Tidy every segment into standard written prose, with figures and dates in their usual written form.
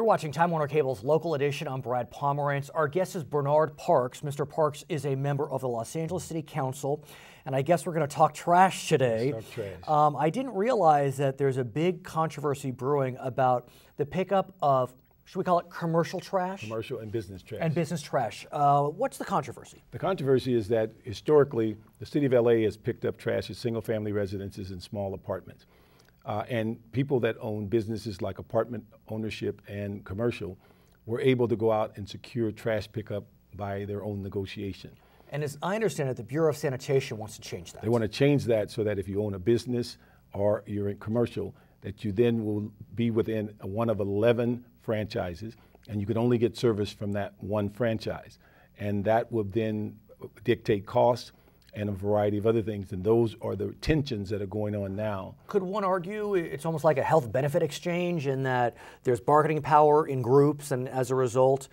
You're watching Time Warner Cable's Local Edition. I'm Brad Pomerance. Our guest is Bernard Parks. Mr. Parks is a member of the Los Angeles City Council, and I guess we're going to talk trash today. Let's talk trash. I didn't realize that there's a big controversy brewing about the pickup of, should we call it commercial trash? Commercial and business trash. And business trash. What's the controversy? The controversy is that historically, the city of LA has picked up trash at single-family residences and small apartments. And people that own businesses like apartment ownership and commercial were able to go out and secure trash pickup by their own negotiation. And as I understand it, the Bureau of Sanitation wants to change that. They want to change that so that if you own a business or you're in commercial, that you then will be within one of 11 franchises, and you can only get service from that one franchise. And that will then dictate costs and a variety of other things, and those are the tensions that are going on now. Could one argue it's almost like a health benefit exchange in that there's bargaining power in groups, and as a result,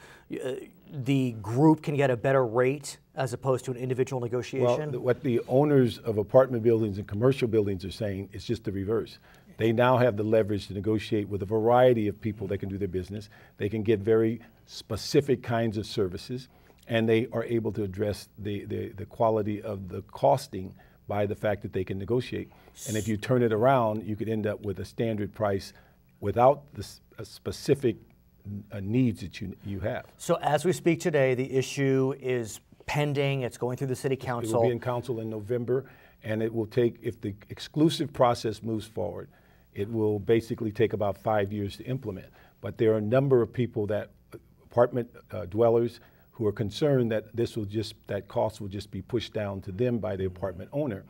the group can get a better rate as opposed to an individual negotiation? Well, what the owners of apartment buildings and commercial buildings are saying is just the reverse. They now have the leverage to negotiate with a variety of people that can do their business. They can get very specific kinds of services, and they are able to address the quality of the costing by the fact that they can negotiate. And if you turn it around, you could end up with a standard price without the specific needs that you have. So as we speak today, the issue is pending. It's going through the city council. It will be in council in November, and it will take, if the exclusive process moves forward, it will basically take about 5 years to implement. But there are a number of people that, apartment dwellers, who are concerned that that cost will just be pushed down to them by the apartment owner.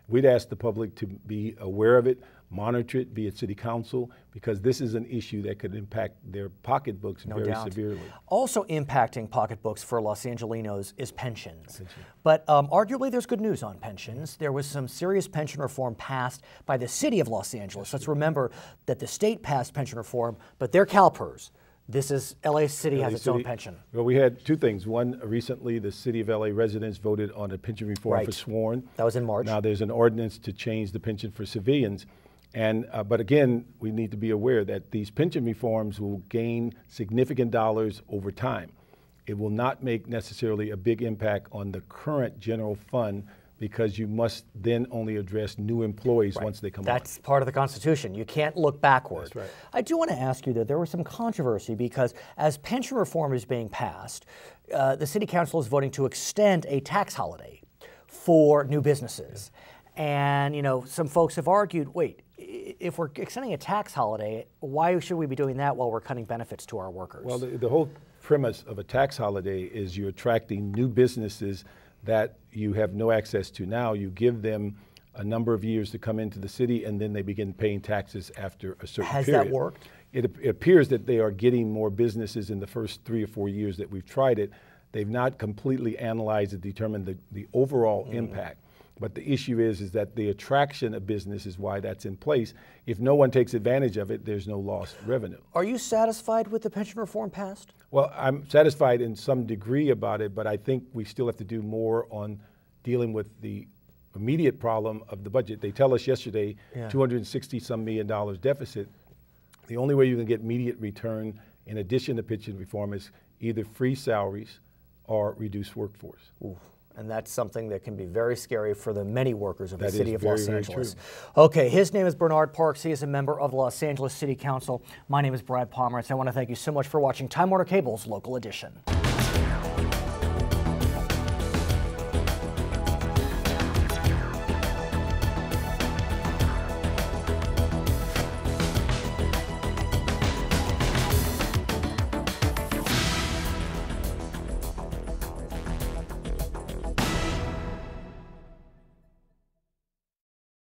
We'd ask the public to be aware of it, monitor it, be it city council, because this is an issue that could impact their pocketbooks very severely. Also impacting pocketbooks for Los Angelinos is pensions. But arguably there's good news on pensions. There was some serious pension reform passed by the city of Los Angeles. Let's remember that the state passed pension reform, but they're CalPERS. This is LA City has its own pension. Well, we had two things. One, recently the city of LA residents voted on a pension reform for sworn. That was in March. Now there's an ordinance to change the pension for civilians. And, but again, we need to be aware that these pension reforms will gain significant dollars over time. It will not make necessarily a big impact on the current general fund, because you must then only address new employees once they come on. That's part of the Constitution. You can't look backward. That's right. I do want to ask you that there was some controversy because as pension reform is being passed, the City Council is voting to extend a tax holiday for new businesses. And, you know, some folks have argued, wait, if we're extending a tax holiday, why should we be doing that while we're cutting benefits to our workers? Well, the whole premise of a tax holiday is you're attracting new businesses that you have no access to now. You give them a number of years to come into the city, and then they begin paying taxes after a certain period. Has that worked? It appears that they are getting more businesses in the first 3 or 4 years that we've tried it. They've not completely analyzed and determined the overall impact. But the issue is that the attraction of business is why that's in place. If no one takes advantage of it, there's no lost revenue. Are you satisfied with the pension reform passed? Well, I'm satisfied in some degree about it, but I think we still have to do more on dealing with the immediate problem of the budget. They tell us yesterday, $260-some million deficit. The only way you can get immediate return in addition to pension reform is either freeze salaries or reduce workforce. Ooh. And that's something that can be very scary for the many workers of the city of Los Angeles. True. Okay, his name is Bernard Parks. He is a member of the Los Angeles City Council. My name is Brad Pomerance. I want to thank you so much for watching Time Warner Cable's Local Edition.